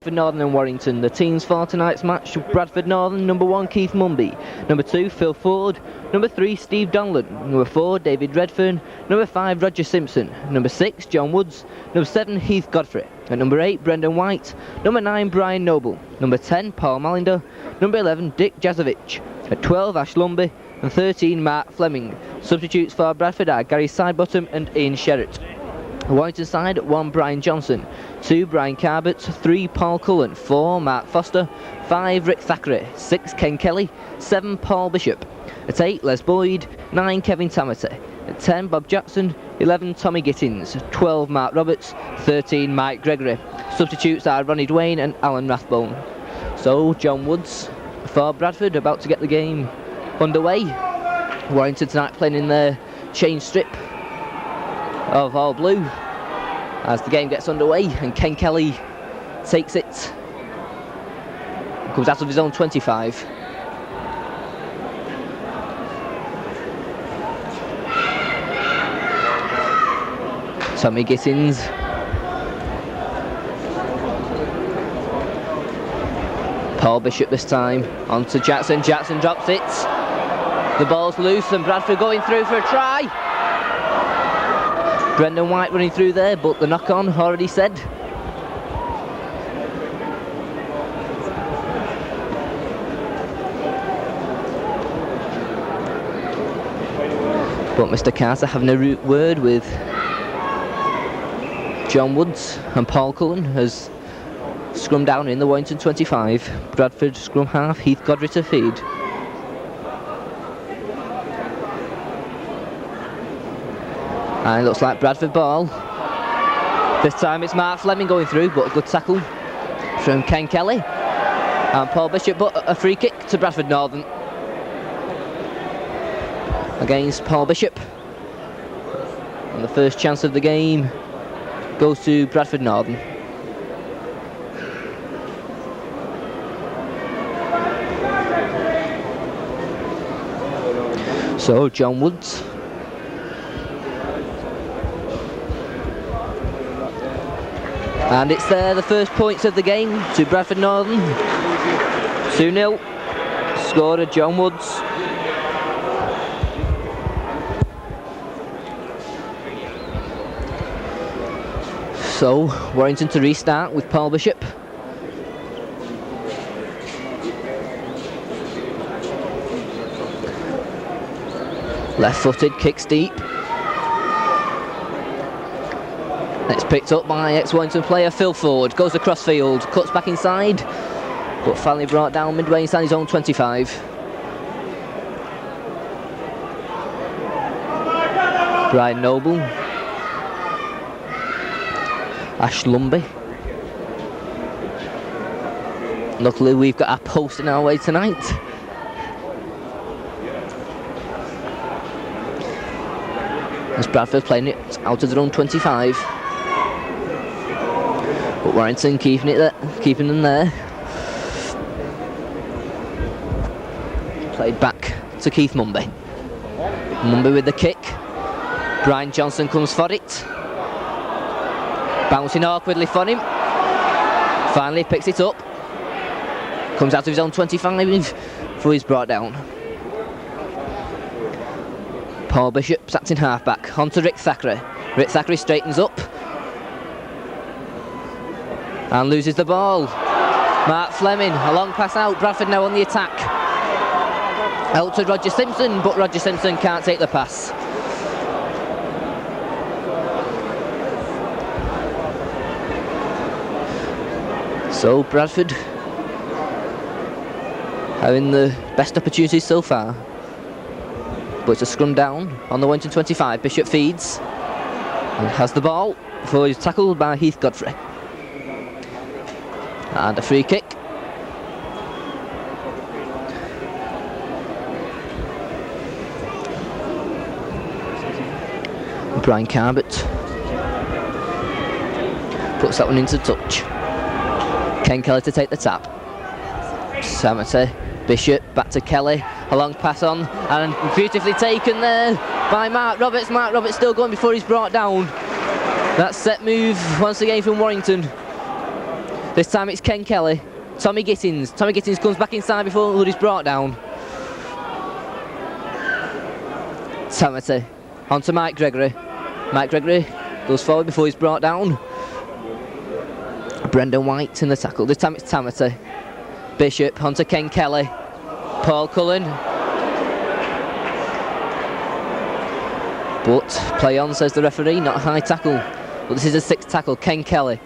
For Northern and Warrington, the teams for tonight's match: Bradford Northern, number 1 Keith Mumby, number 2 Phil Ford, number 3 Steve Donlan, number 4 David Redfern, number 5 Roger Simpson, number 6 John Woods, number 7 Heath Godfrey, at number 8 Brendan White, number 9 Brian Noble, number 10 Paul Malinder, number 11 Dick Jazovich, at 12 Ash Lumby, and 13 Mark Fleming. Substitutes for Bradford are Gary Sidebottom and Ian Sherratt. Warrington side: 1 Brian Johnson, 2 Brian Carbett, 3 Paul Cullen, 4 Mark Foster, 5 Rick Thackeray, 6 Ken Kelly, 7 Paul Bishop, at 8 Les Boyd, 9 Kevin Tamati, at 10 Bob Jackson, 11 Tommy Gittins, 12 Mark Roberts, 13 Mike Gregory. Substitutes are Ronnie Dwayne and Alan Rathbone. So John Woods for Bradford about to get the game underway. Warrington tonight playing in their change strip of all blue as the game gets underway, and Ken Kelly takes it, comes out of his own 25. Tommy Gittins, Paul Bishop this time, on to Jackson. Jackson drops it, the ball's loose and Bradford going through for a try. Brendan White running through there, but the knock-on already said. But Mr. Carter having a word with John Woods, and Paul Cullen has scrum down in the Warrington 25. Bradford scrum half, Heath Godfrey to feed. And it looks like Bradford ball. This time it's Mark Fleming going through, but a good tackle from Ken Kelly and Paul Bishop, but a free kick to Bradford Northern against Paul Bishop. And the first chance of the game goes to Bradford Northern. So John Woods. And it's there, the first points of the game to Bradford Northern. 2-0, scorer John Woods. So, Warrington to restart with Paul Bishop. Left-footed, kicks deep. It's picked up by ex-Warrington player Phil Ford, goes across field, cuts back inside, but finally brought down midway inside his own 25. Brian Noble, Ash Lumby. Luckily we've got our post in our way tonight. As Bradford playing it out of their own 25. But Warrington keeping them there. Played back to Keith Mumby. Mumby with the kick. Brian Johnson comes for it. Bouncing awkwardly for him. Finally picks it up. Comes out of his own 25 before he's brought down. Paul Bishop sat in half-back. On to Rick Thackeray. Rick Thackeray straightens up and loses the ball. Mark Fleming, a long pass out. Bradford now on the attack. Out to Roger Simpson, but Roger Simpson can't take the pass. So Bradford having the best opportunities so far. But it's a scrum down on the Warrington 25. Bishop feeds and has the ball before he's tackled by Heath Godfrey. And a free kick. Brian Carbett puts that one into touch. Ken Kelly to take the tap. Samity, Bishop, back to Kelly. A long pass on, and beautifully taken there by Mark Roberts. Mark Roberts still going before he's brought down. That set move once again from Warrington. This time it's Ken Kelly. Tommy Gittins. Tommy Gittins comes back inside before Hood is brought down. Tamati. On to Mike Gregory. Mike Gregory goes forward before he's brought down. Brendan White in the tackle. This time it's Tamati. Bishop onto Ken Kelly. Paul Cullen. But play on, says the referee, not a high tackle. But this is a sixth tackle. Ken Kelly.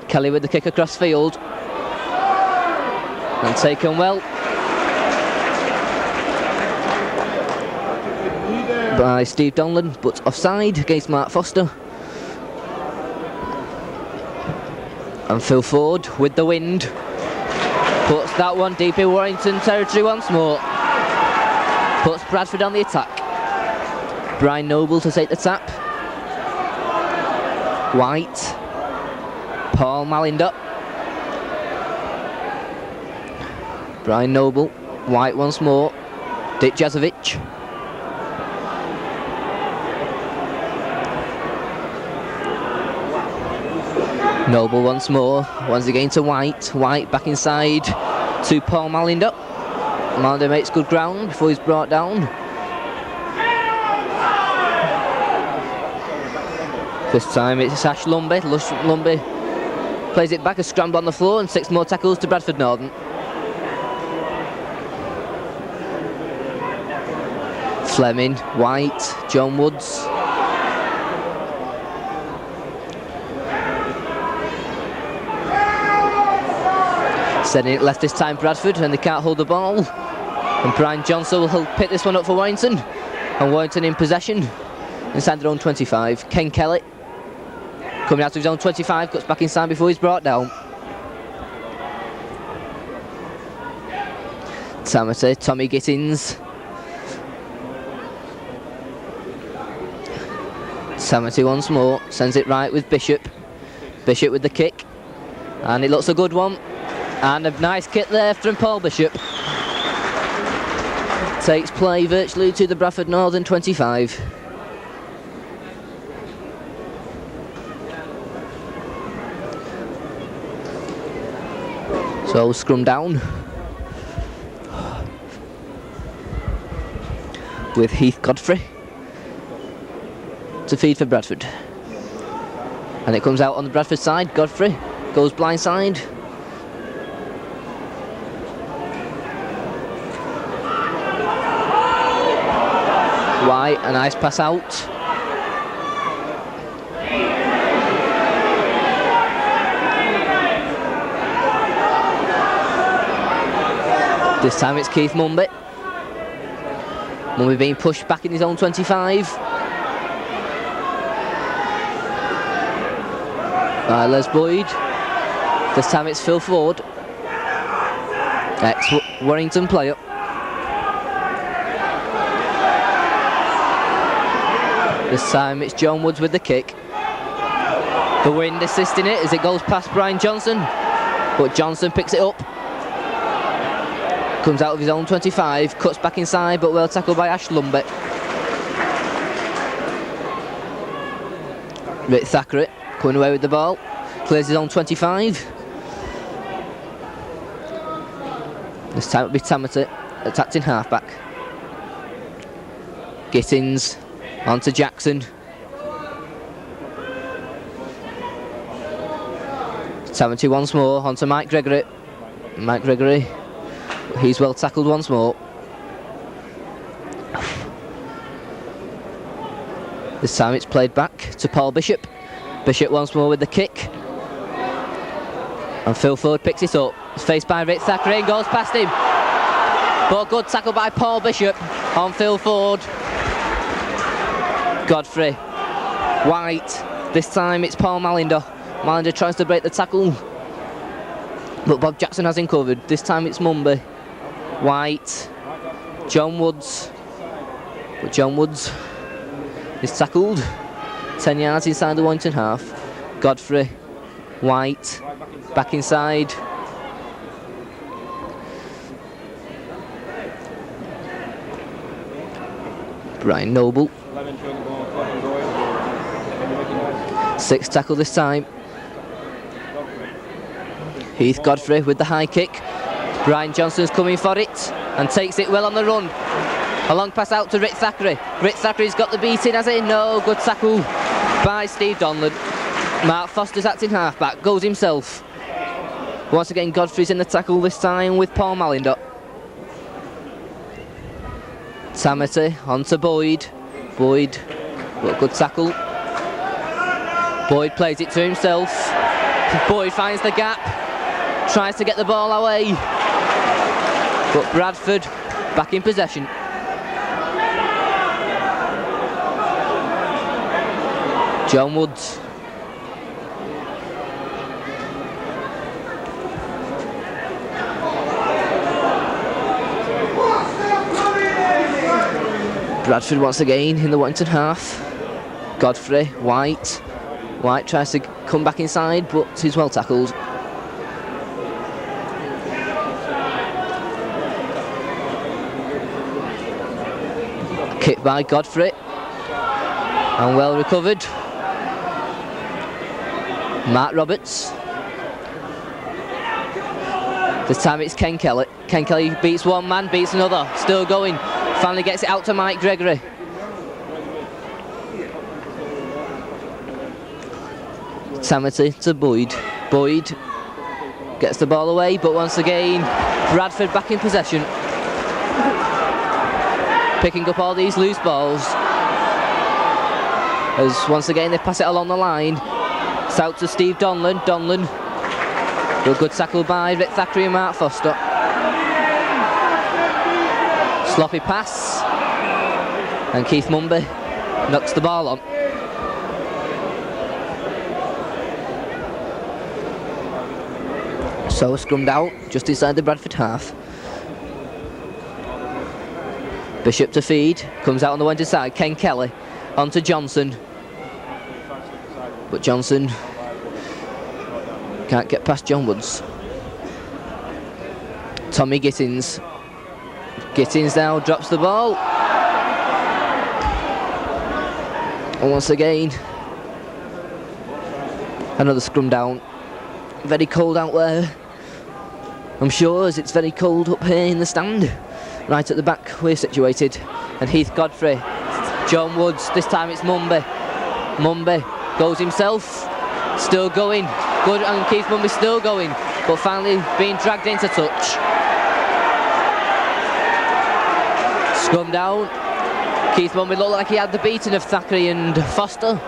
Kelly with the kick across field. And taken well by Steve Donlan, but offside against Mark Foster. And Phil Ford with the wind puts that one deep in Warrington territory once more. Puts Bradford on the attack. Brian Noble to take the tap. White. Paul Malinder. Brian Noble. White once more. Dick Jazovic. Noble once more. Once again to White. White back inside to Paul Malinder. Malinder makes good ground before he's brought down. This time it's Ash Lumby. Lumby plays it back, a scramble on the floor, and 6 more tackles to Bradford Northern. Fleming, White, John Woods. Sending it left this time Bradford, and they can't hold the ball. And Brian Johnson will pick this one up for Warrington. And Warrington in possession inside their own 25. Ken Kelly coming out of his own 25, cuts back inside before he's brought down. Tamati, Tommy Gittins. Tamati once more, sends it right with Bishop. Bishop with the kick. And it looks a good one. And a nice kick there from Paul Bishop. Takes play virtually to the Bradford Northern 25. So scrum down with Heath Godfrey to feed for Bradford. And it comes out on the Bradford side. Godfrey goes blindside. White, a nice pass out. This time it's Keith Mumby. Mumby being pushed back in his own 25. By Les Boyd. This time it's Phil Ford. Ex-Warrington player. This time it's John Woods with the kick. The wind assisting it as it goes past Brian Johnson. But Johnson picks it up. Comes out of his own 25, cuts back inside, but well tackled by Ash Lumby. Rick Thackeray coming away with the ball. Clears his own 25. This time it'll be Tamati, attacked in halfback. Gittins on to Jackson. Tamati once more, on to Mike Gregory. Mike Gregory, he's well tackled once more. This time it's played back to Paul Bishop. Bishop once more with the kick. And Phil Ford picks it up. It's faced by Rick Thackeray and goes past him. But good tackle by Paul Bishop on Phil Ford. Godfrey. White. This time it's Paul Malinder. Malinder tries to break the tackle. But Bob Jackson has him covered. This time it's Mumby. White. John Woods. But John Woods is tackled 10 yards inside the Warrington half. Godfrey. White. Back inside. Brian Noble. 6th tackle this time. Heath Godfrey with the high kick. Brian Johnson's coming for it and takes it well on the run. A long pass out to Rick Thackeray. Rick Thackeray's got the beating, has he? No, good tackle by Steve Donlan. Mark Foster's acting halfback, goes himself. Once again, Godfrey's in the tackle, this time with Paul Malindot. Tamati on to Boyd. Boyd, what a good tackle. Boyd plays it to himself. Boyd finds the gap, tries to get the ball away. But Bradford back in possession. John Woods. Bradford once again in the Warrington half. Godfrey, White. White tries to come back inside, but he's well tackled. Kick by Godfrey. And well recovered. Mark Roberts. This time it's Ken Kelly. Ken Kelly beats one man, beats another. Still going. Finally gets it out to Mike Gregory. Tamati to Boyd. Boyd gets the ball away, but once again, Bradford back in possession. Picking up all these loose balls. As once again they pass it along the line. It's out to Steve Donlan. Donlan. A good tackle by Rick Thackeray and Mark Foster. Sloppy pass. And Keith Mumby knocks the ball on. So scrummed out just inside the Bradford half. Bishop to feed. Comes out on the one side. Ken Kelly. On to Johnson. But Johnson can't get past John Woods. Tommy Gittins. Gittins now drops the ball. And once again, another scrum down. Very cold out there. I'm sure, as it's very cold up here in the stand. Right at the back we're situated. And Heath Godfrey. John Woods, this time it's Mumby. Mumby goes himself. Still going. Good, and Keith Mumby still going. But finally being dragged into touch. Scrum down. Keith Mumby looked like he had the beating of Thackeray and Foster,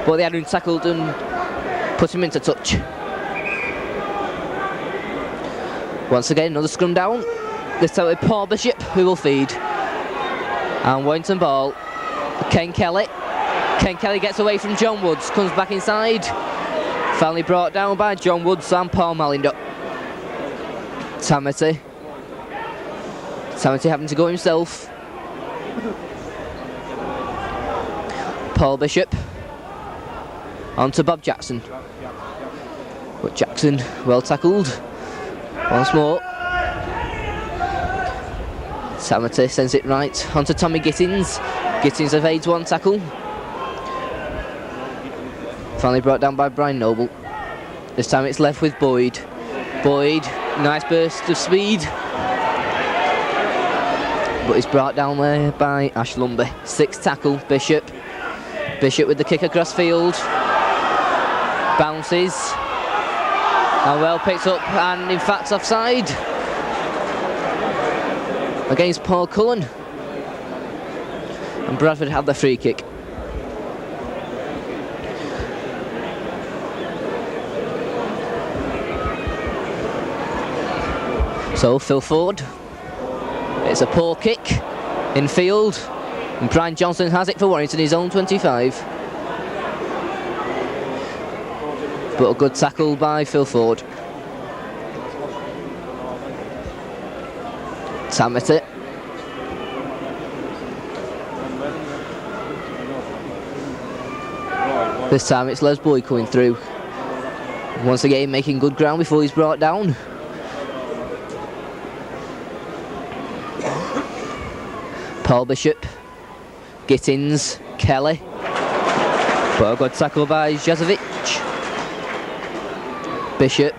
but they had him tackled and put him into touch. Once again, another scrum down. This time with Paul Bishop, who will feed. And Warrington ball. Ken Kelly. Ken Kelly gets away from John Woods, comes back inside. Finally brought down by John Woods and Paul Malindot. Tamati. Tamati having to go himself. Paul Bishop. On to Bob Jackson. But Jackson well tackled. Once more. Tamati sends it right onto Tommy Gittins. Gittins evades one tackle. Finally brought down by Brian Noble. This time it's left with Boyd. Boyd, nice burst of speed. But he's brought down there by Ash Lumby. Sixth tackle, Bishop. Bishop with the kick across field. Bounces. And well picked up and in fact offside. Against Paul Cullen. And Bradford had the free kick. So Phil Ford. It's a poor kick in field. And Brian Johnson has it for Warrington, his own 25. But a good tackle by Phil Ford. Tamati. This time it's Les Boyd coming through. Once again making good ground before he's brought down. Paul Bishop. Gittins. Kelly. But a good tackle by Jazovic. Bishop.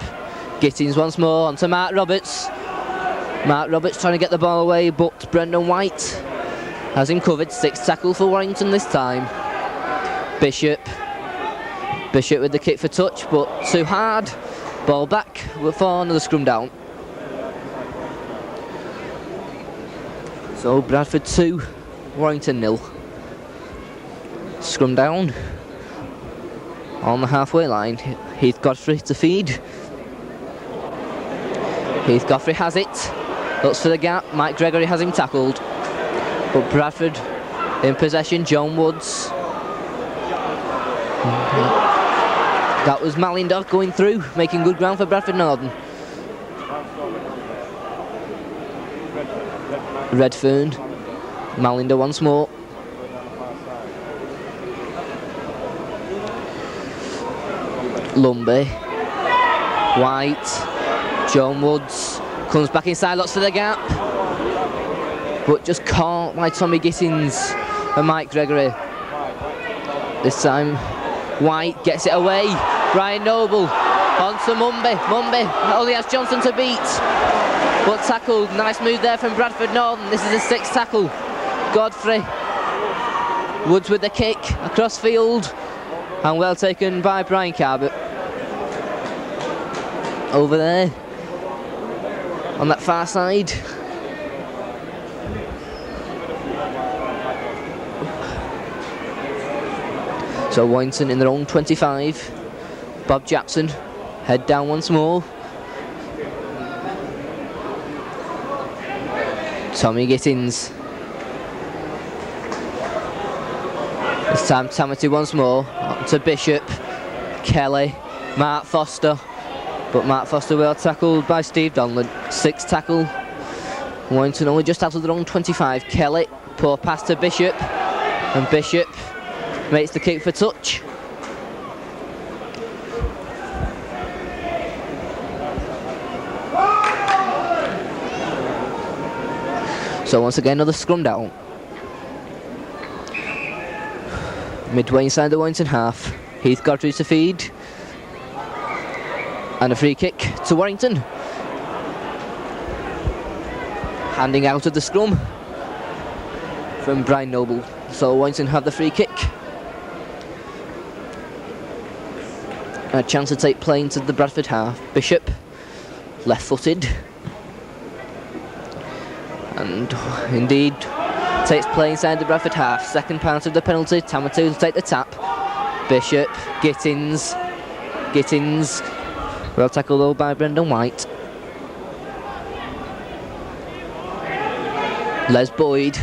Gittins once more onto Mark Roberts. Mark Roberts trying to get the ball away, but Brendan White has him covered. 6 tackle for Warrington this time. Bishop with the kick for touch, but too hard. Ball back for another scrum down. So Bradford 2, Warrington 0. Scrum down on the halfway line. Heath Godfrey to feed. Heath Godfrey has it. Looks for the gap. Mike Gregory has him tackled. But Bradford in possession. John Woods. That was Malinder going through, making good ground for Bradford Northern. Redfern. Malinder once more. Lumby. White. John Woods. Comes back inside, looks for the gap. But just caught by Tommy Gittins and Mike Gregory. This time, White gets it away. Brian Noble onto Mumby. Mumby only has Johnson to beat. But tackled. Nice move there from Bradford Northern. This is a 6th tackle. Godfrey. Woods with the kick across field. And well taken by Brian Carbett. Over there. On that far side. So Warrington in their own 25. Bob Jackson, head down once more. Tommy Gittins. This time Tamati once more. On to Bishop. Kelly. Mark Foster. But Mark Foster well tackled by Steve Donlan. 6th tackle. Warrington only just out of their own 25. Kelly. Poor pass to Bishop. And Bishop makes the kick for touch. So once again another scrum down. Midway inside the Warrington half. Heath Godfrey to feed. And a free kick to Warrington. Handing out of the scrum from Brian Noble. So Warrington have the free kick. A chance to take play into the Bradford half. Bishop, left-footed. And indeed, takes play inside the Bradford half. Second part of the penalty. Tamatu will take the tap. Bishop, Gittins. Well tackled though by Brendan White. Les Boyd.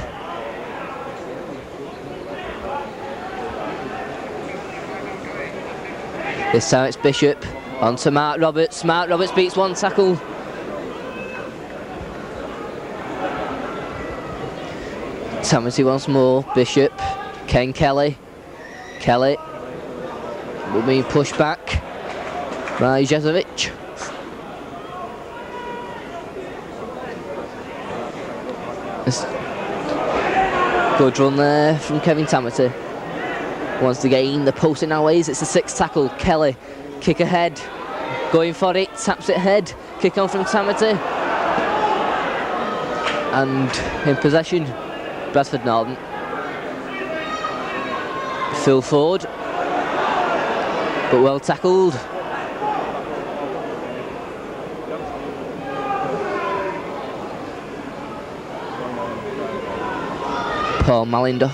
This time it's Bishop. On to Mark Roberts. Mark Roberts beats one tackle. Tamati once more. Bishop. Ken Kelly. Kelly will be pushed back by Jezovic. Good run there from Kevin Tamati. Wants to gain the post in our ways. It's a 6th tackle. Kelly, kick ahead, going for it, taps it ahead, kick on from Tamati. And in possession, Bradford Northern. Phil Ford, but well tackled. Paul Malinder.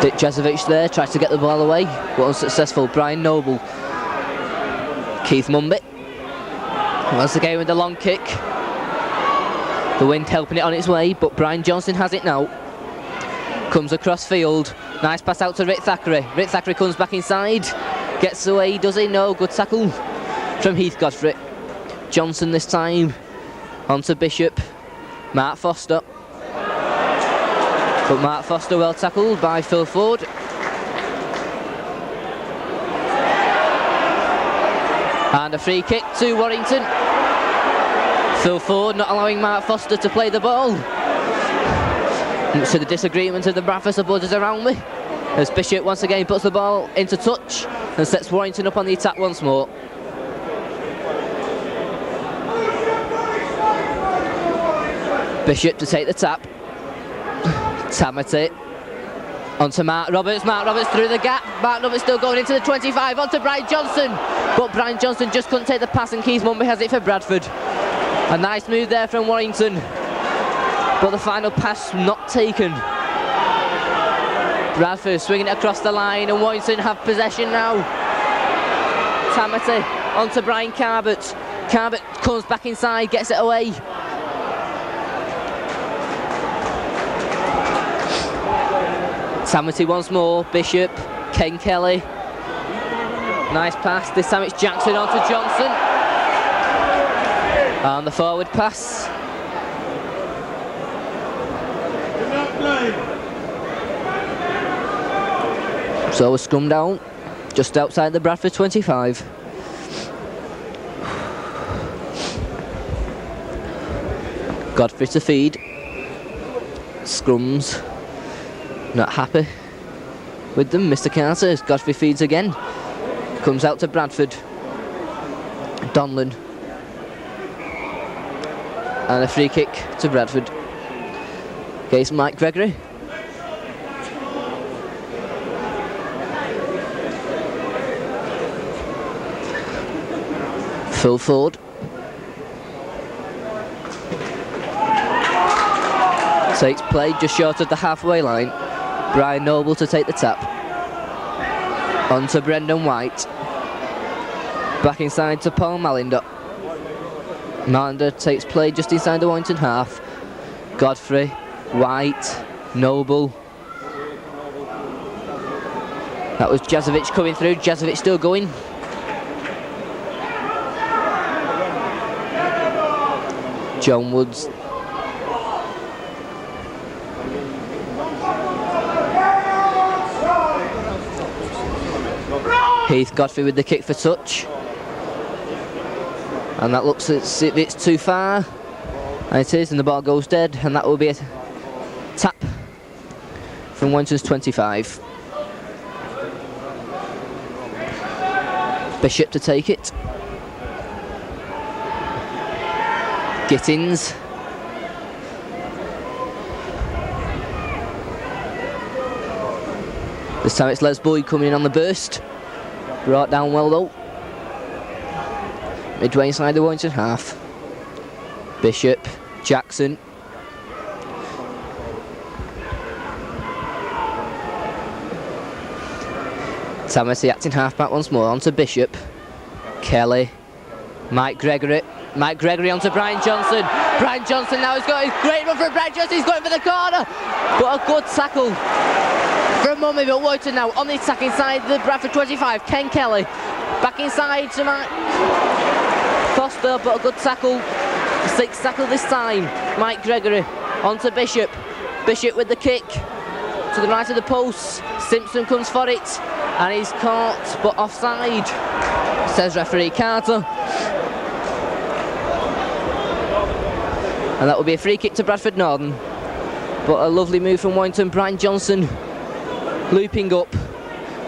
Dick Jezovic there, tries to get the ball away, but unsuccessful. Brian Noble. Keith Mumby. Once again with the long kick. The wind helping it on its way, but Brian Johnson has it now. Comes across field. Nice pass out to Rick Thackeray. Rick Thackeray comes back inside. Gets away, does he? No, good tackle from Heath Godfrey. Johnson this time. On to Bishop. Mark Foster. But Mark Foster well tackled by Phil Ford. And a free kick to Warrington. Phil Ford not allowing Mark Foster to play the ball. Much to the disagreement of the Bradford supporters around me. As Bishop once again puts the ball into touch and sets Warrington up on the attack once more. Bishop to take the tap. Tamati onto Mark Roberts. Mark Roberts through the gap. Mark Roberts still going into the 25 onto Brian Johnson, but Brian Johnson just couldn't take the pass and Keith Mumby has it for Bradford. A nice move there from Warrington, but the final pass not taken. Bradford swinging it across the line and Warrington have possession now. Tamati onto Brian Carbett. Carbett comes back inside, gets it away. Tamati once more, Bishop, Ken Kelly. Nice pass, this time it's Jackson onto Johnson. And the forward pass. So we're scrum down, just outside the Bradford 25. Godfrey to feed. Scrums. Not happy with them. Mr. Carter, Godfrey feeds again. Comes out to Bradford. Donlan. And a free kick to Bradford. Against Mike Gregory. Full forward. Takes play just short of the halfway line. Brian Noble to take the tap. On to Brendan White. Back inside to Paul Malinder. Malinder takes play just inside the Warrington half. Godfrey, White, Noble. That was Jazovic coming through. Jazovic still going. John Woods. Heath Godfrey with the kick for touch. And that looks as if it's too far. And it is, and the ball goes dead, and that will be a tap from Warrington's 25. Bishop to take it. Gittins. This time it's Les Boyd coming in on the burst. Brought down well though. Midway inside the Warrington half. Bishop, Jackson. Tamati acting half-back once more, onto Bishop. Kelly. Mike Gregory. Mike Gregory onto Brian Johnson. Brian Johnson now has got a great run for Brian Johnson, he's going for the corner. But a good tackle from Mummy, but Warrington now on the attack inside the Bradford 25. Ken Kelly back inside to Mike Foster, but a good tackle. Sixth tackle this time. Mike Gregory onto Bishop. Bishop with the kick to the right of the post. Simpson comes for it and he's caught but offside, says referee Carter. And that will be a free kick to Bradford Northern. But a lovely move from Warrington. Brian Johnson looping up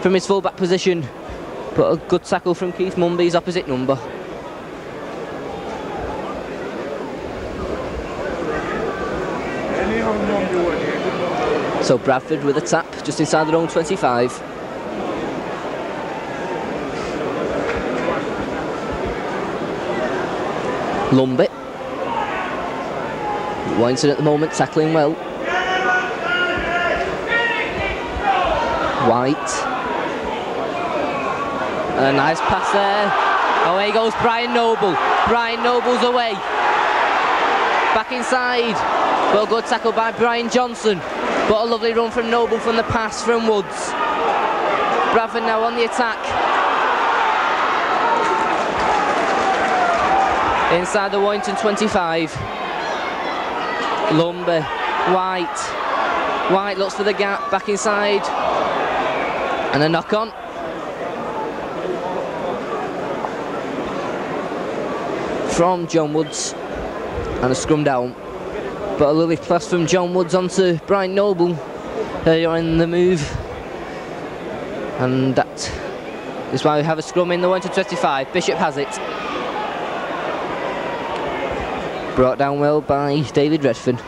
from his full-back position. But a good tackle from Keith Mumby's opposite number. So Bradford with a tap just inside their own 25. Lumbit. Warrington at the moment tackling well. White. And a nice pass there. Away goes Brian Noble. Brian Noble's away. Back inside. But a good tackle by Brian Johnson. But a lovely run from Noble from the pass from Woods. Bradford now on the attack. Inside the Warrington 25. Lumber, White. White looks for the gap, back inside. And a knock on. From John Woods. And a scrum down. But a lovely pass from John Woods onto Brian Noble earlier in the move. And that is why we have a scrum in the 1-25. Bishop has it. Brought down well by David Redfern.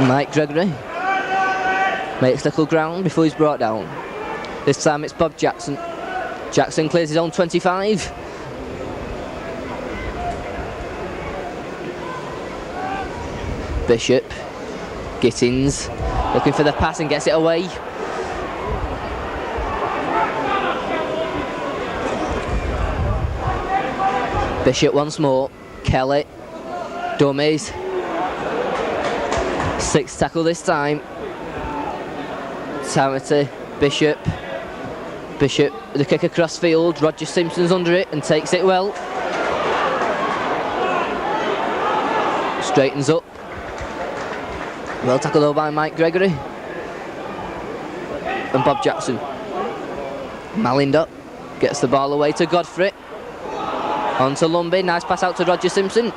Mike Gregory makes little ground before he's brought down. This time it's Bob Jackson. Jackson clears his own 25. Bishop, Gittins, looking for the pass and gets it away. Bishop once more, Kelly, dummies. 6th tackle this time. Tamati, Bishop, the kick across field, Roger Simpson's under it and takes it well. Straightens up. Well tackled over by Mike Gregory. And Bob Jackson. Malinder gets the ball away to Godfrey. On to Lumby, nice pass out to Roger Simpson.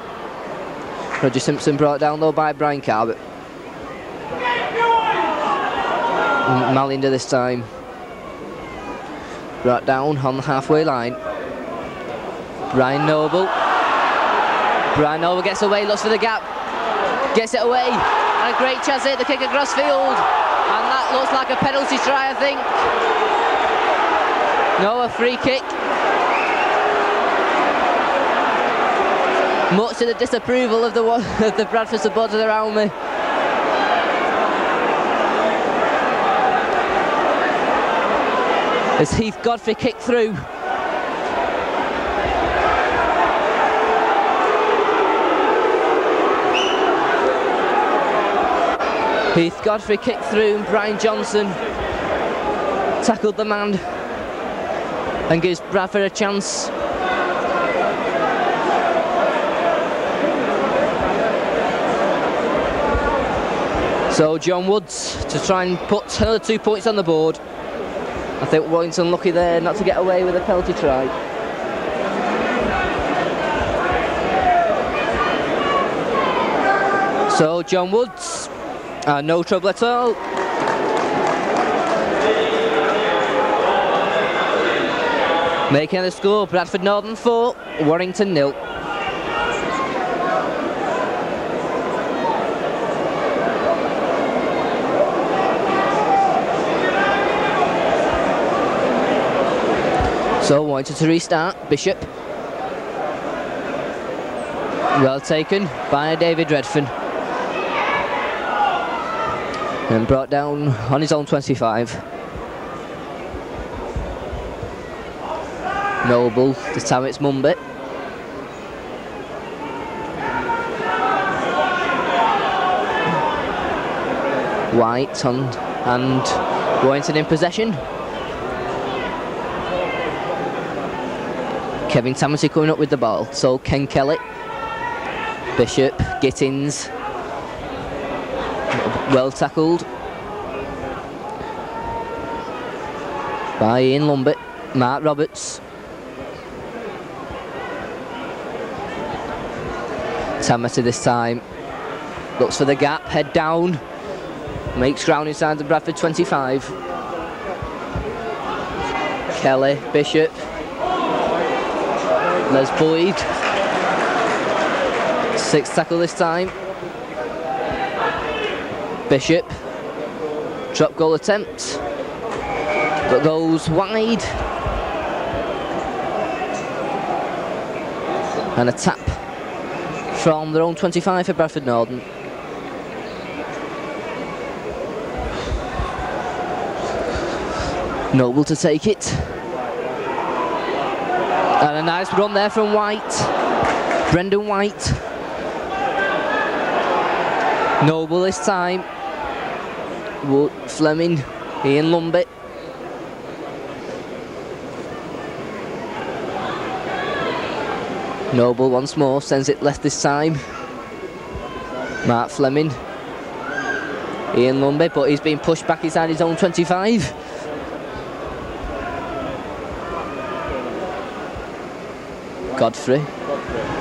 Roger Simpson brought down though by Brian Carbett. Malinder this time. Brought down on the halfway line. Brian Noble gets away, looks for the gap. Gets it away. And a great chance at the kick across field. And that looks like a penalty try, I think. No, a free kick. Much to the disapproval of the Bradford supporters around me. As Heath Godfrey kicked through. Heath Godfrey kicked through and Brian Johnson tackled the man and gives Bradford a chance. So John Woods to try and put another 2 points on the board. I think Warrington lucky there not to get away with a penalty try. So John Woods, no trouble at all. Making the score, Bradford Northern 4, Warrington 0. So wanted to restart, Bishop. Well taken by David Redfern. And brought down on his own 25. Noble, this time it's Mumby. White on and Warrington in possession. Kevin Tamati coming up with the ball. So Ken Kelly, Bishop, Gittins. Well tackled by Ian Lumbett. Mark Roberts. Tamati this time. Looks for the gap, head down. Makes ground inside the Bradford 25. Kelly, Bishop. Les Boyd. 6th tackle this time. Bishop. Drop goal attempt. But goes wide. And a tap from their own 25 for Bradford Northern. Noble to take it. And a nice run there from White. Brendan White. Noble this time. Fleming, Ian Lumbett. Noble once more, sends it left this time. Mark Fleming. Ian Lumbett, but he's been pushed back inside his own 25. Godfrey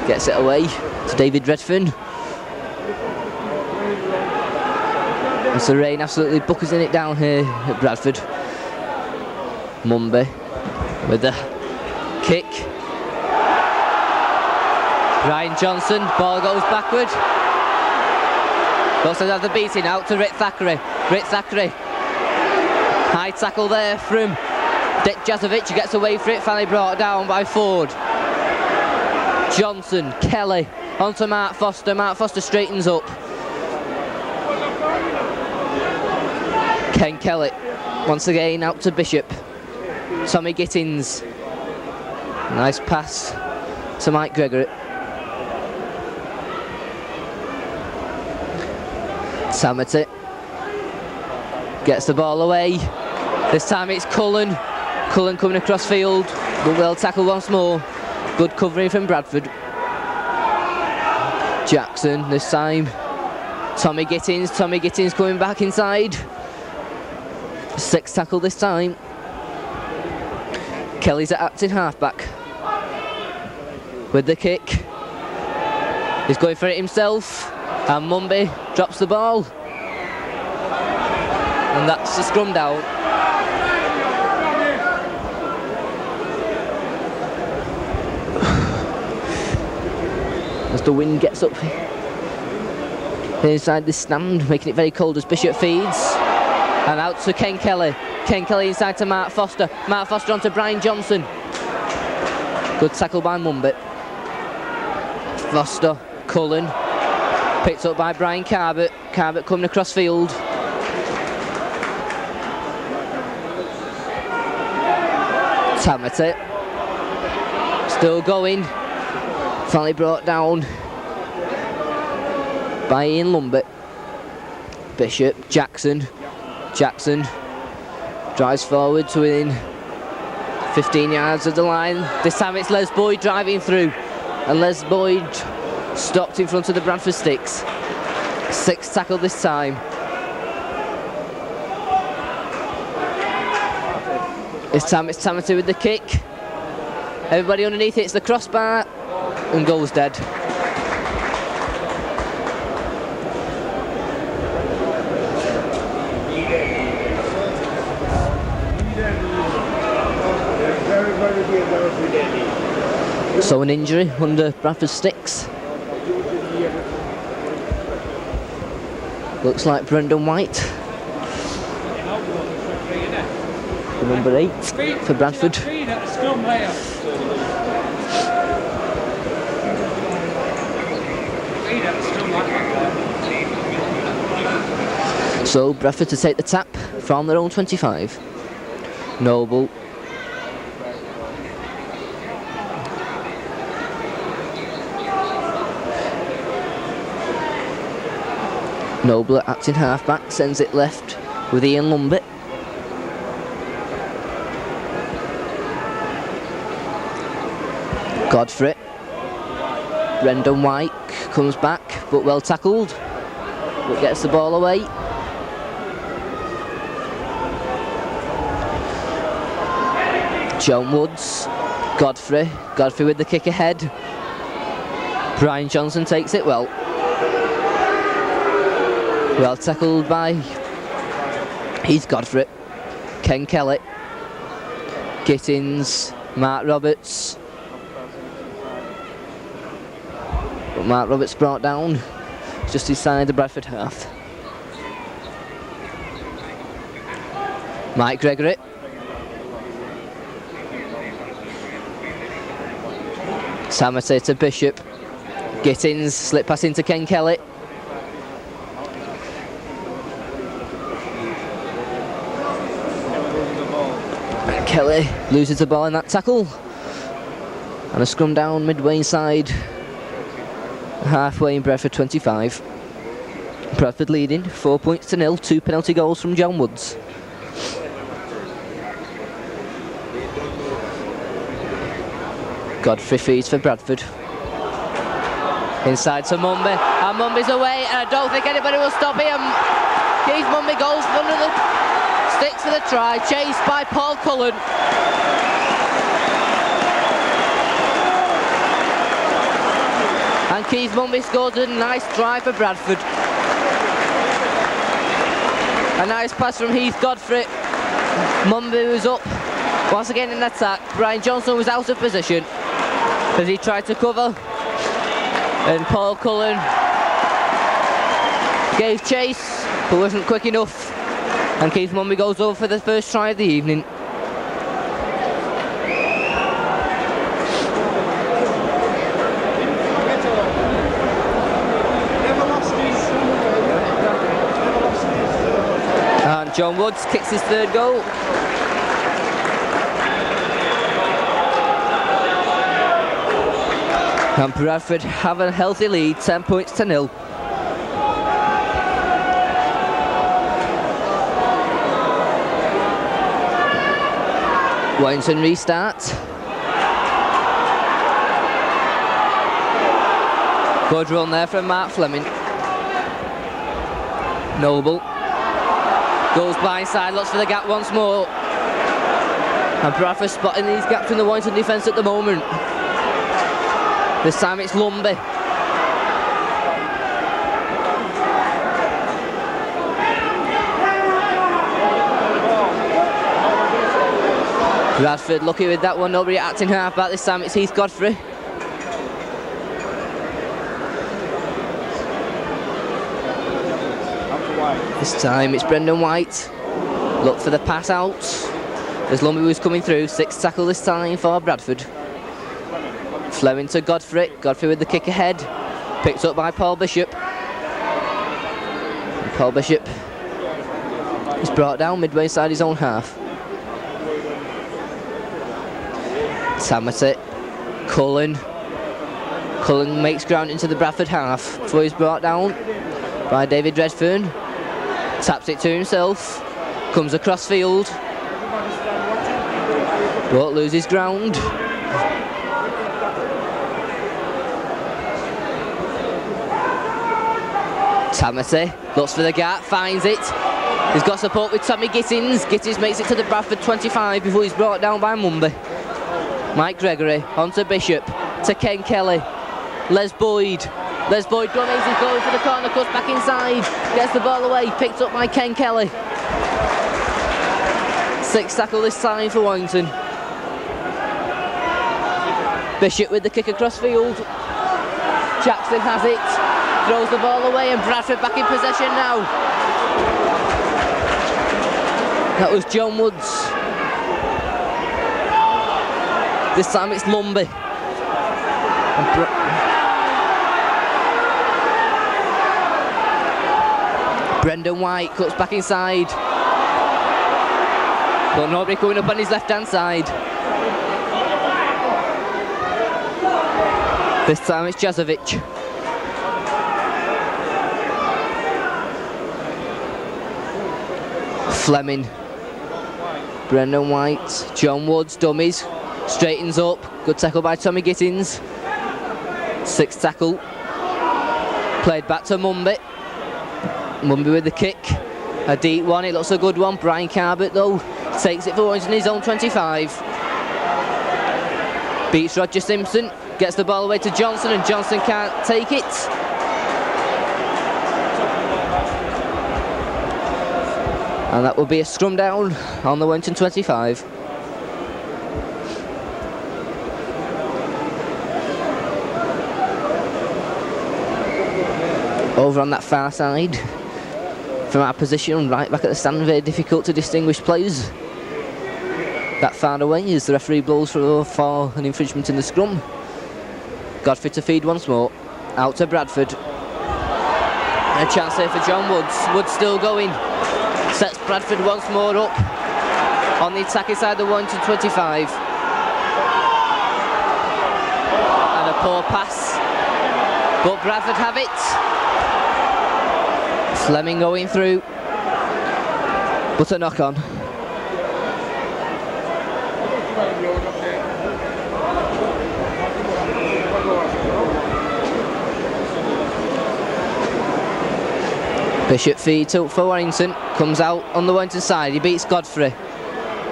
gets it away to David Redfern. As the rain absolutely buckles in it down here at Bradford. Mumby with the kick. Ryan Johnson, ball goes backward. Also have the beating out to Rick Thackeray. Rick Thackeray. High tackle there from Dick Jazovic, who gets away for it, finally brought down by Ford. Johnson, Kelly, onto Mark Foster. Mark Foster straightens up. Ken Kelly, once again out to Bishop. Tommy Gittins. Nice pass to Mike Gregory. Tamati gets the ball away. This time it's Cullen. Cullen coming across field, but well tackled once more. Good covering from Bradford. Jackson this time. Tommy Gittins. Tommy Gittins coming back inside. 6 tackle this time. Kelly's at acting halfback. With the kick. He's going for it himself. And Mumby drops the ball. And that's the scrum down. As the wind gets up inside the stand, making it very cold as Bishop feeds. And out to Ken Kelly. Ken Kelly inside to Mark Foster. Mark Foster onto Brian Johnson. Good tackle by Mumby. Foster, Cullen. Picked up by Brian Carbett. Carbett coming across field. Tamati. Still going. Finally brought down by Ian Lumbert. Bishop, Jackson. Jackson drives forward to within 15 yards of the line. This time it's Les Boyd driving through. And Les Boyd stopped in front of the Bradford sticks. 6 tackle this time. This time it's Tamati with the kick. Everybody underneath it, it's the crossbar. And goal's dead. So an injury under Bradford sticks. Looks like Brendan White. The number 8 for Bradford. So Bradford to take the tap from their own 25. Noble. Noble at acting halfback, sends it left with Ian Lumbert. Godfrey. Brendan White comes back, but well tackled. But gets the ball away. John Woods. Godfrey. Godfrey with the kick ahead. Brian Johnson takes it well. Well tackled by he's Godfrey. Ken Kelly. Gittins. Mark Roberts. But Mark Roberts brought down just inside the Bradford half. Mike Gregory. Tamati to Bishop. Gittins, slip pass into Ken Kelly. Kelly loses the ball in that tackle. And a scrum down midway inside. Halfway in Bradford 25. Bradford leading 4 points to 0. 2 penalty goals from John Woods. Godfrey feeds for Bradford. Inside to Mumby, and Mumby's away, and I don't think anybody will stop him. Keith Mumby goes under the sticks for the try, chased by Paul Cullen. And Keith Mumby scores a nice try for Bradford. A nice pass from Heath Godfrey. Mumby was up once again in attack. Brian Johnson was out of position as he tried to cover, and Paul Cullen gave chase but wasn't quick enough, and Keith Mumby goes over for the first try of the evening. And John Woods kicks his third goal. And Bradford have a healthy lead, 10 points to 0. Warrington restart. Good run there from Mark Fleming. Noble goes blindside, looks for the gap once more. And Bradford spotting these gaps in the Warrington defence at the moment. This time it's Lumby. Bradford lucky with that one, nobody acting half back. This time it's Heath Godfrey. This time it's Brendan White. Look for the pass out as Lumby was coming through. 6th tackle this time for Bradford. Fleming to Godfrey. Godfrey with the kick ahead. Picked up by Paul Bishop. And Paul Bishop is brought down midway inside his own half. Tamati. Cullen. Cullen makes ground into the Bradford half before he's brought down by David Redfern. Taps it to himself. Comes across field. But loses ground. Tamati looks for the gap, finds it. He's got support with Tommy Gittins. Gittins makes it to the Bradford 25 before he's brought down by Mumby. Mike Gregory onto Bishop, to Ken Kelly. Les Boyd. Les Boyd dummies, he's going for the corner, cuts back inside. Gets the ball away, picked up by Ken Kelly. 6th tackle this time for Warrington. Bishop with the kick across field. Jackson has it. Throws the ball away and Bradford back in possession now. That was John Woods. This time it's Lumby. Brendan White cuts back inside. But nobody coming up on his left hand side. This time it's Jazovic. Fleming. Brendan White. John Woods, dummies. Straightens up. Good tackle by Tommy Gittins. 6th tackle. Played back to Mumby. Mumby with the kick. A deep one. It looks a good one. Brian Carbett though takes it for Warrington in his own 25. Beats Roger Simpson. Gets the ball away to Johnson and Johnson can't take it. And that will be a scrum down on the Warrington 25. Over on that far side, from our position, right back at the stand, very difficult to distinguish players. That far away as the referee blows for an infringement in the scrum. Godfrey to feed once more, out to Bradford. And a chance here for John Woods. Woods still going. Sets Bradford once more up on the attacking side of the Warrington 25. And a poor pass, but Bradford have it. Fleming going through, but a knock on. Bishop feeds up for Warrington, comes out on the Warrington side, he beats Godfrey,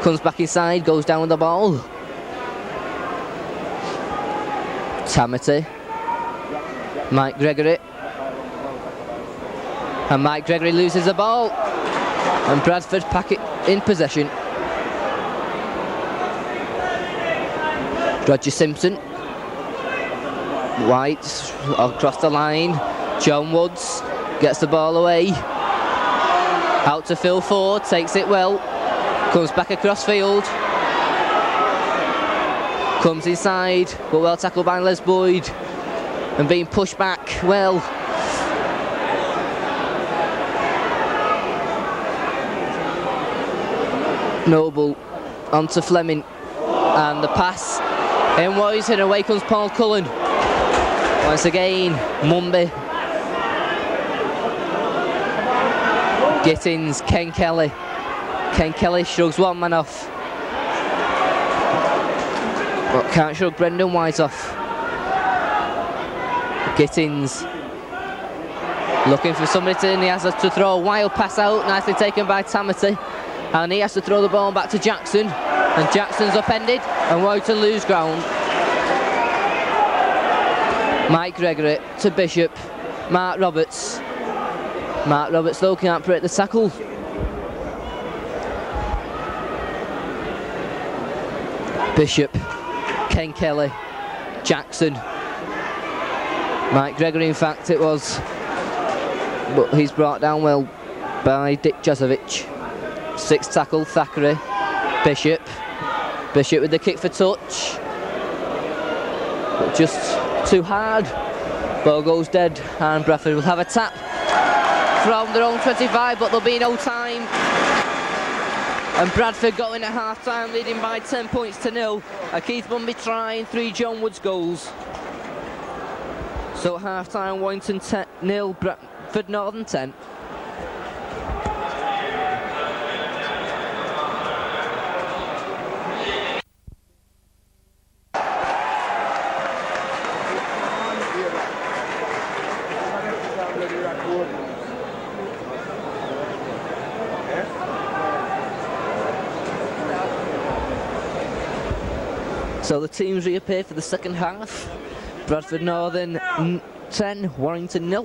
comes back inside, goes down with the ball. Tamati, Mike Gregory, and Mike Gregory loses the ball, And Bradford pack it in possession. Roger Simpson. White across the line. John Woods gets the ball away. Out to Phil Ford, takes it well. Comes back across field. Comes inside, but well tackled by Les Boyd. And being pushed back well. Noble onto Fleming. And the pass in Warrington, and away comes Paul Cullen. Once again, Mumby. Gittins, Ken Kelly. Ken Kelly shrugs one man off. But can't shrug Brendan White off. Gittins looking for somebody to, and he has to throw a wild pass out, nicely taken by Tamati. And he has to throw the ball back to Jackson. And Jackson's upended, and Warrington lose ground. Mike Gregory to Bishop. Mark Roberts. Mark Roberts though can't break the tackle. Bishop, Ken Kelly, Jackson. Mike Gregory in fact it was. But he's brought down well by Dick Jozovic. Sixth tackle, Thackeray. Bishop. Bishop with the kick for touch. But just too hard. Ball goes dead and Bradford will have a tap from their own 25, but there'll be no time. And Bradford got in at half time, leading by 10 points to 0. A Keith Mumby try and 3 John Woods goals. So at half time, Warrington 0, Bradford Northern 10. So the teams reappear for the second half. Bradford Northern 10, Warrington 0.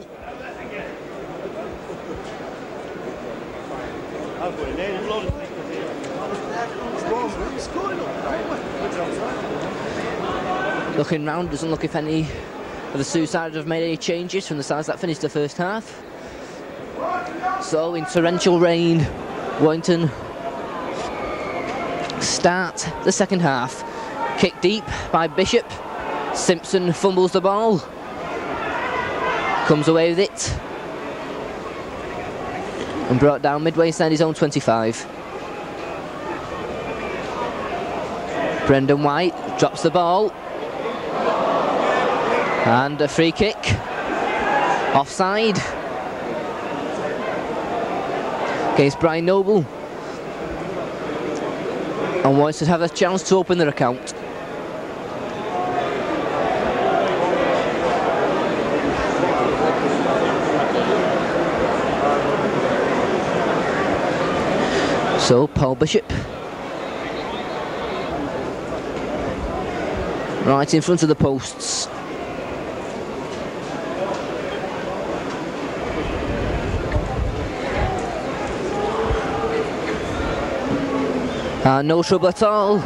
Looking round, doesn't look if any of the Suicides have made any changes from the sides that finished the first half. So in torrential rain, Warrington start the second half. Kick deep by Bishop. Simpson fumbles the ball. Comes away with it. And brought down midway inside his own 25. Brendan White drops the ball. And a free kick. Offside. Against Brian Noble. And Warrington have a chance to open their account. So, Paul Bishop. Right in front of the posts. No trouble at all.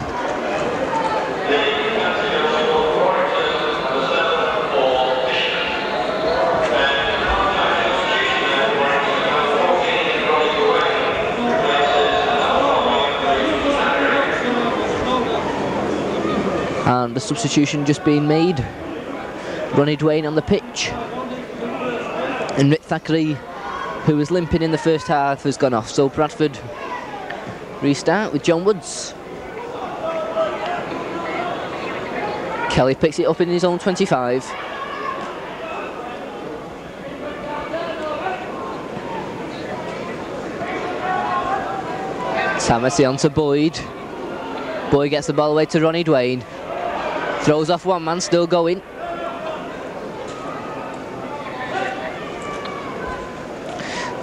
And the substitution just being made. Ronnie Dwayne on the pitch. And Rick Thackeray, who was limping in the first half, has gone off. So Bradford restart with John Woods. Kelly picks it up in his own 25. Tamati on to Boyd. Boyd gets the ball away to Ronnie Dwayne. Throws off one man, still going.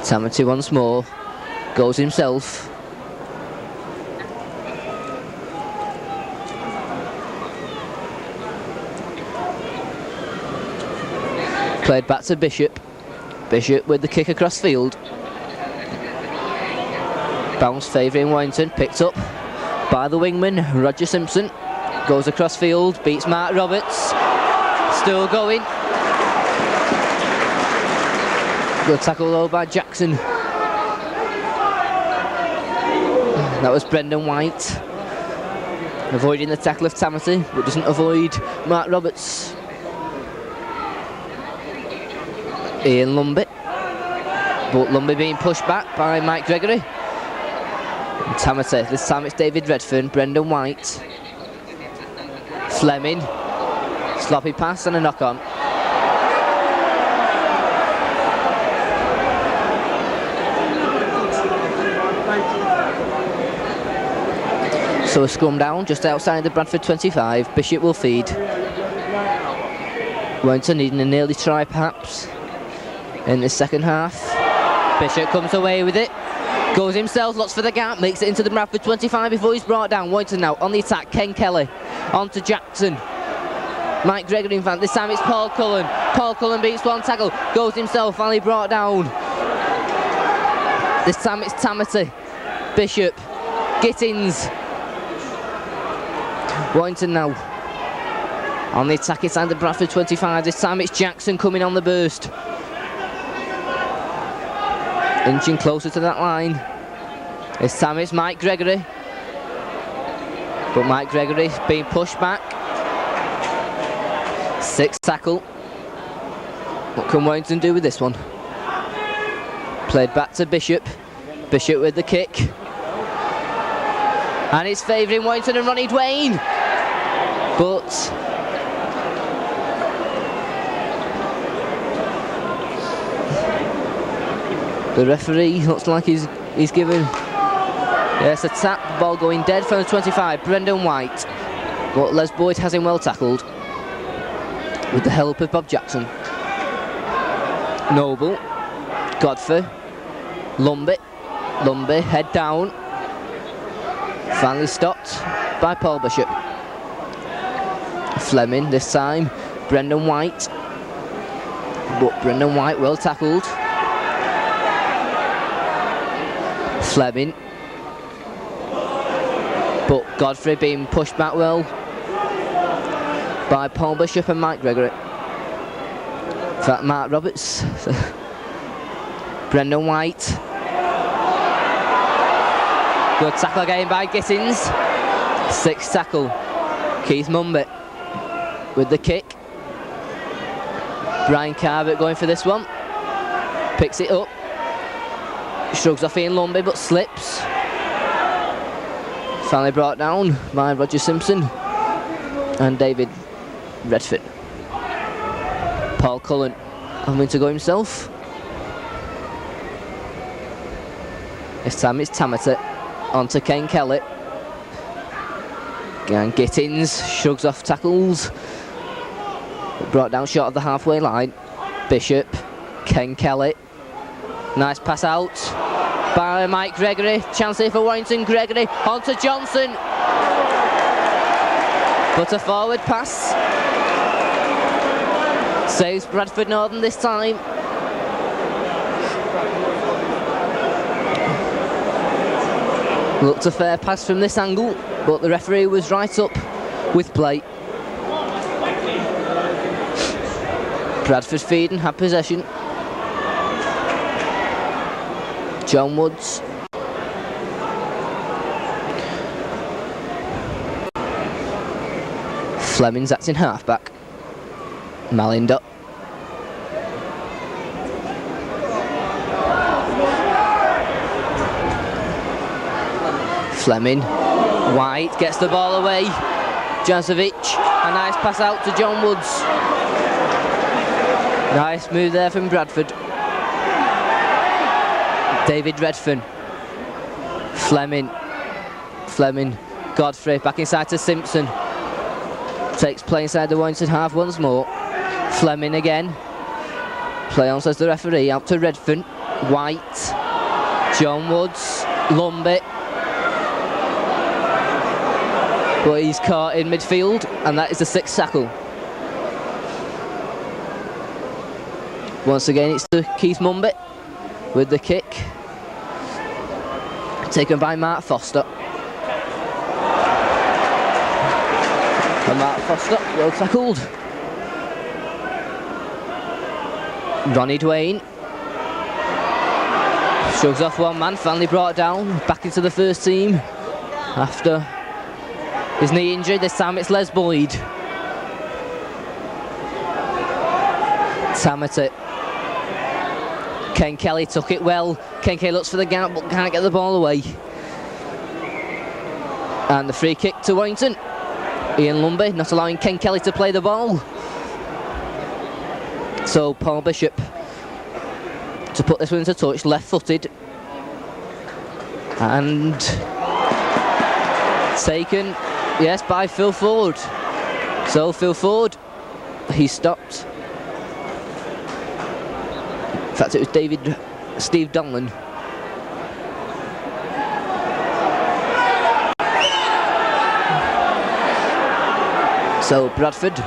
Tamati once more. Goes himself. Played back to Bishop. Bishop with the kick across field. Bounce favouring Warrington, picked up by the wingman, Roger Simpson. Goes across field, beats Mark Roberts. Still going. Good tackle though by Jackson. That was Brendan White. Avoiding the tackle of Tamati, but doesn't avoid Mark Roberts. Ian Lumby. But Lumby being pushed back by Mike Gregory. And Tamati, this time it's David Redfern, Brendan White. Fleming. Sloppy pass and a knock on. So a scrum down just outside the Bradford 25. Bishop will feed. Warrington needing an early try perhaps in the second half. Bishop comes away with it. Goes himself, looks for the gap, makes it into the Bradford 25 before he's brought down. Warrington now on the attack. Ken Kelly on to Jackson. Mike Gregory in front. This time it's Paul Cullen. Paul Cullen beats one tackle. Goes himself, finally brought down. This time it's Tamati. Bishop. Gittins. Warrington now on the attack inside the Bradford 25. This time it's Jackson coming on the burst. Inching closer to that line. This time it's Mike Gregory. But Mike Gregory being pushed back. Sixth tackle. What can Warrington do with this one? Played back to Bishop. Bishop with the kick. And it's favouring Warrington and Ronnie Dwayne. But the referee looks like he's given. Yes, a tap, ball going dead from the 25. Brendan White. But Les Boyd has him well tackled with the help of Bob Jackson. Noble. Godfrey. Lumby. Lumby, head down. Finally stopped by Paul Bishop. Fleming this time. Brendan White. But Brendan White well tackled. Fleming. But Godfrey being pushed back well by Paul Bishop and Mike Gregory. In fact, Mark Roberts. Brendan White. Good tackle again by Gittins. Sixth tackle. Keith Mumby with the kick. Brian Carvett going for this one. Picks it up. Shrugs off Ian Lumby but slips. Finally brought down by Roger Simpson and David Redford. Paul Cullen having to go himself. This time it's Tamati on to Ken Kelly. And Gittins shrugs off tackles. Brought down short of the halfway line. Bishop, Ken Kelly. Nice pass out by Mike Gregory. Chance here for Warrington. Gregory on to Johnson. But a forward pass. Saves Bradford Northern this time. Looked a fair pass from this angle, but the referee was right up with play. Bradford feeding had possession. John Woods. Fleming's acting halfback. Malinder. Fleming. White gets the ball away. Jankovic. A nice pass out to John Woods. Nice move there from Bradford. David Redfern. Fleming. Godfrey back inside to Simpson. Takes play inside the Warrington half once more. Fleming again. Play on, says the referee. Out to Redfern. White. John Woods. Lumby. But he's caught in midfield, and that is the sixth tackle. Once again, it's to Keith Mumby with the kick. Taken by Mark Foster. And Mark Foster, well tackled. Ronnie Dwayne shrugs off one man, finally brought down, back into the first team after his knee injury. This time it's Les Boyd. Tamati. Ken Kelly took it well. Ken Kelly looks for the gap but can't get the ball away. And the free kick to Warrington. Ian Lumby not allowing Ken Kelly to play the ball. So Paul Bishop to put this one into touch, left-footed. And taken, yes, by Phil Ford. So Phil Ford, he stopped. In fact, it was Steve Donlan. So Bradford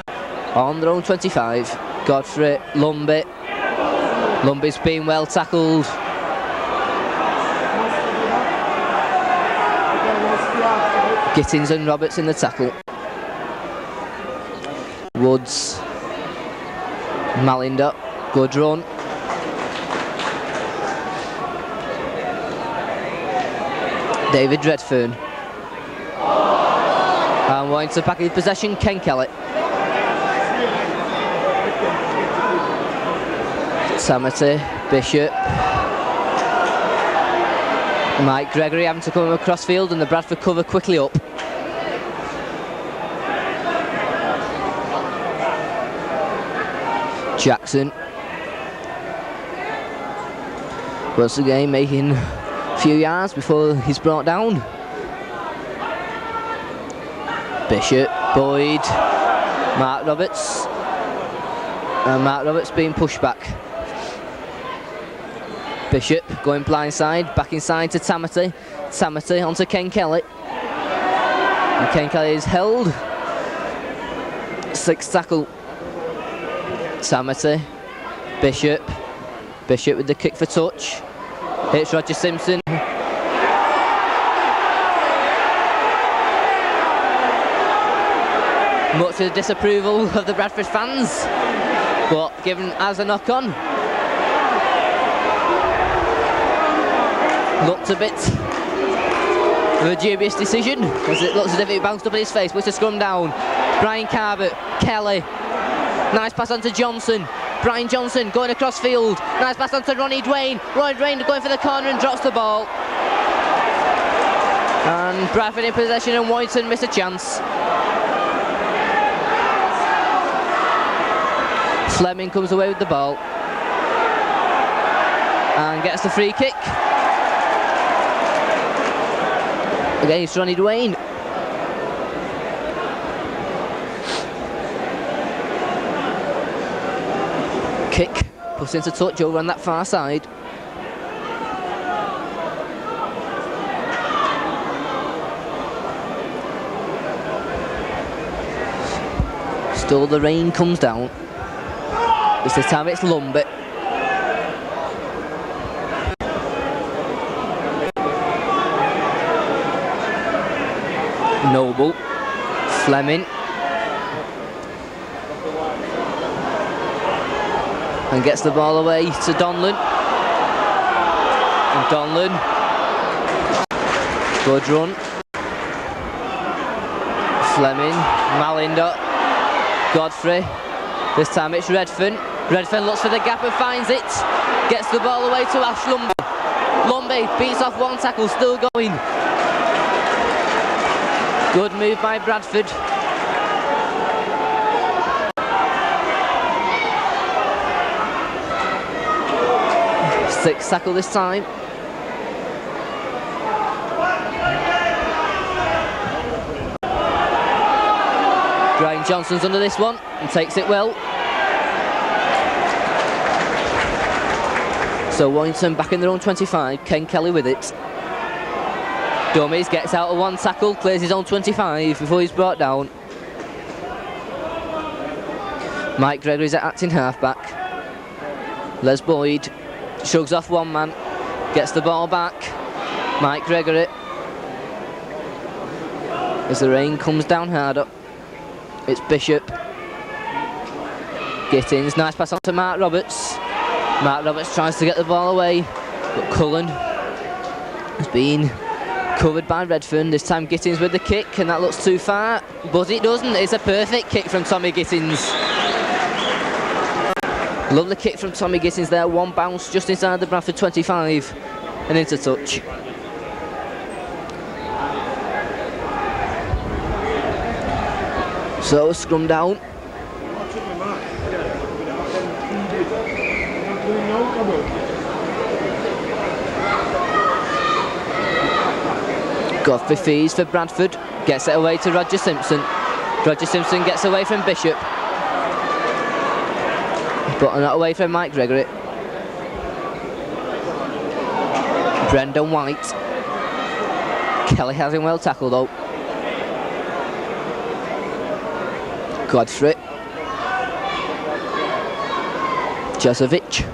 on their own 25. Godfrey, Lumby. Lumby's been well tackled. Gittins and Roberts in the tackle. Woods. Malinder. Good run. David Redfern. And Warrington back in possession, Ken Kelly. Tamati, Bishop. Mike Gregory having to come across field and the Bradford cover quickly up. Jackson. Once again making a few yards before he's brought down. Bishop, Boyd, Mark Roberts. And Mark Roberts being pushed back. Bishop going blindside, back inside to Tamati. Tamati onto Ken Kelly. And Ken Kelly is held. Sixth tackle. Tamati. Bishop. Bishop with the kick for touch. Hits Roger Simpson. Much to the disapproval of the Bradford fans, but given as a knock-on. Looked a bit of a dubious decision, as it looks as if it bounced up in his face, but it's a scrum down. Brian Carver, Kelly, nice pass on to Johnson. Brian Johnson going across field, nice pass on to Ronnie Dwayne. Ronnie Dwayne going for the corner and drops the ball. And Bradford in possession and Warrington miss a chance. Fleming comes away with the ball and gets the free kick against Ronnie Dwayne. Kick puts into touch over on that far side. Still the rain comes down. This time it's Lumby. Noble. Fleming. And gets the ball away to Donlan. And Donlan. Good run. Fleming. Malinder. Godfrey. This time it's Redfern. Redfern looks for the gap and finds it. Gets the ball away to Ash Lumby. Lumby beats off one tackle, still going. Good move by Bradford. Sixth tackle this time. Brian Johnson's under this one and takes it well. So Warrington back in their own 25, Ken Kelly with it. Dummies gets out of one tackle, clears his own 25 before he's brought down. Mike Gregory's at acting halfback. Les Boyd shrugs off one man, gets the ball back. Mike Gregory. As the rain comes down harder. It's Bishop. Gittins, nice pass on to Mark Roberts. Mark Roberts tries to get the ball away, but Cullen has been covered by Redfern. This time Gittins with the kick, and that looks too far, but it doesn't. It's a perfect kick from Tommy Gittins. Lovely kick from Tommy Gittins there. One bounce just inside the Bradford 25 and into touch. So scrum down. Godfrey Fees for Bradford, gets it away to Roger Simpson. Roger Simpson gets away from Bishop, but not away from Mike Gregory. Brendan White. Kelly has him well tackled though. Godfrey. Jozovic.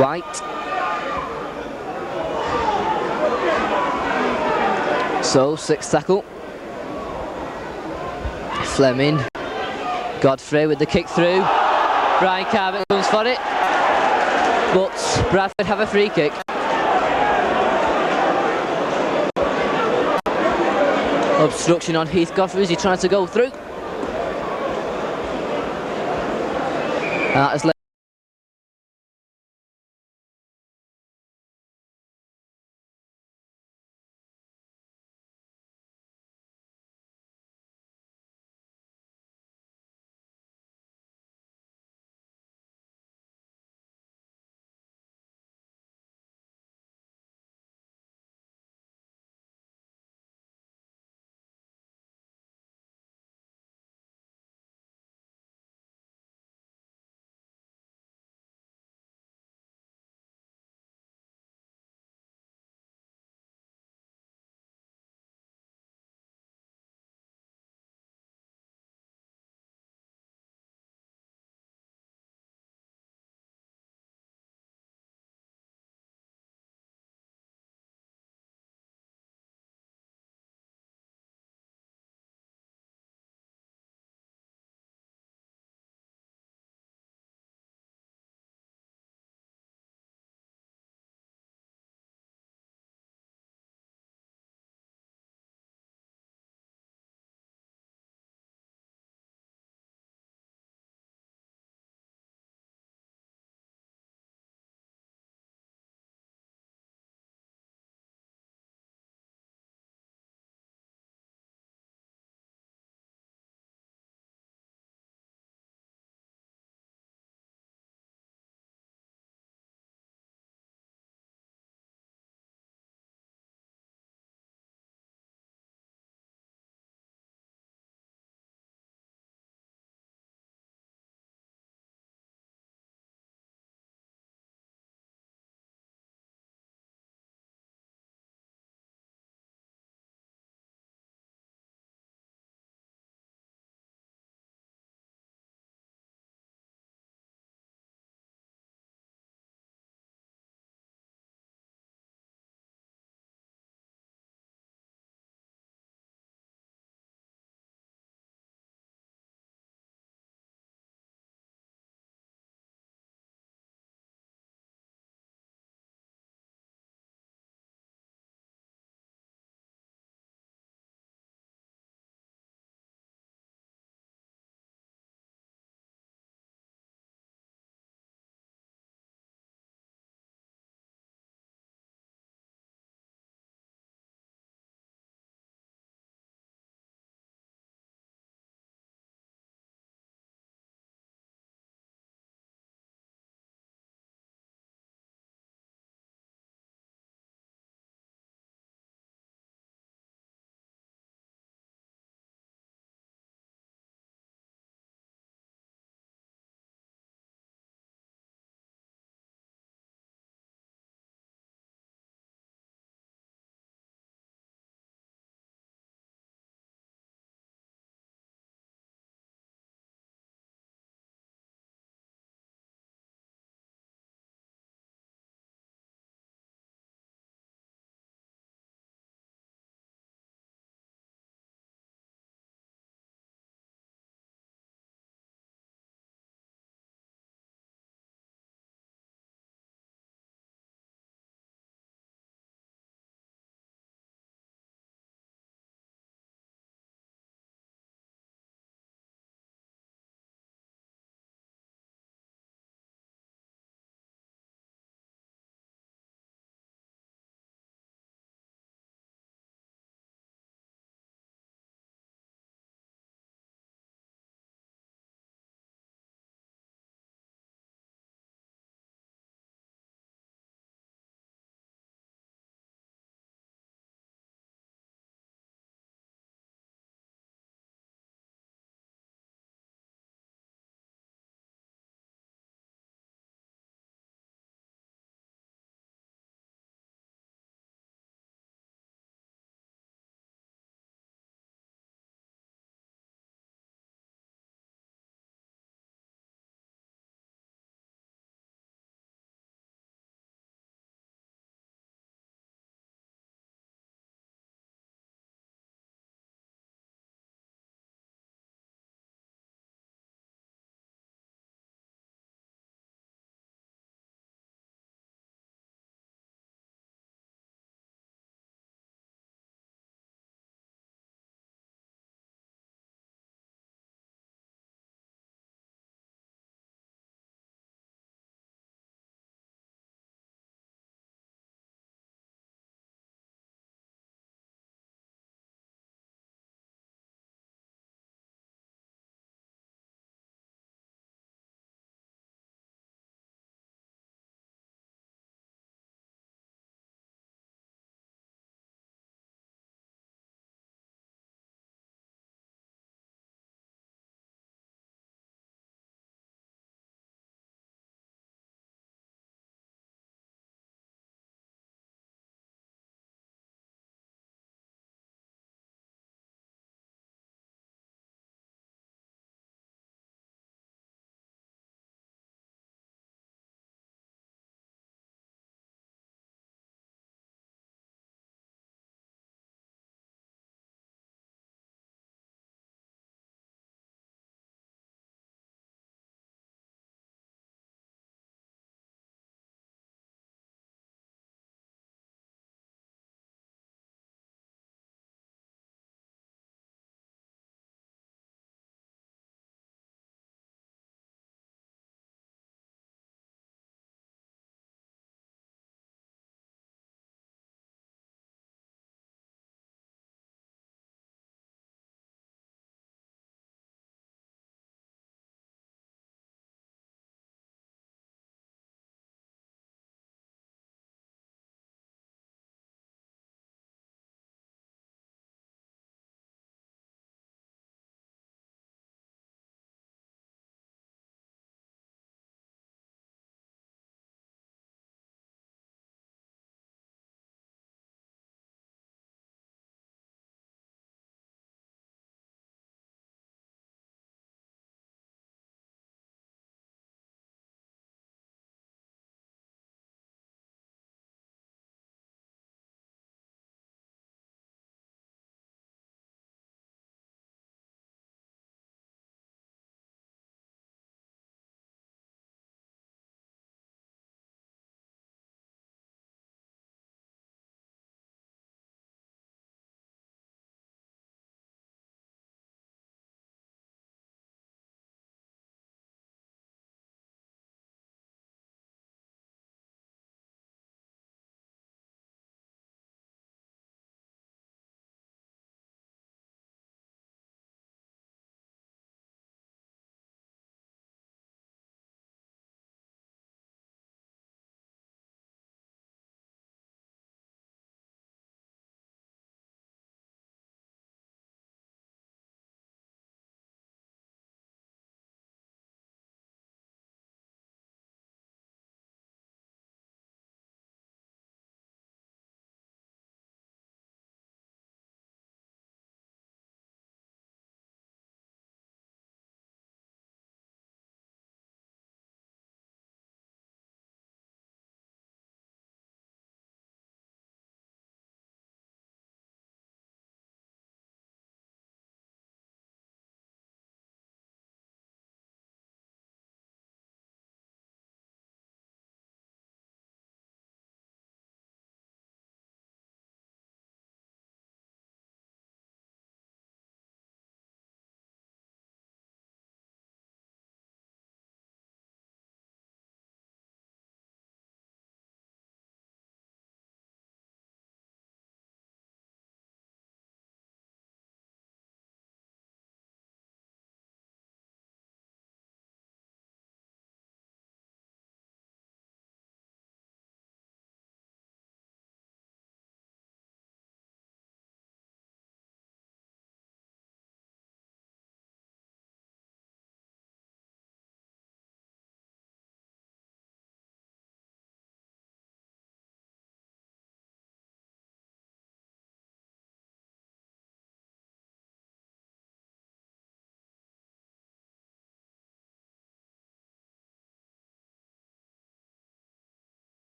White. So, sixth tackle. Fleming. Godfrey with the kick through. Brian Carver comes for it. But Bradford have a free kick. Obstruction on Heath Godfrey as he tries to go through. That has led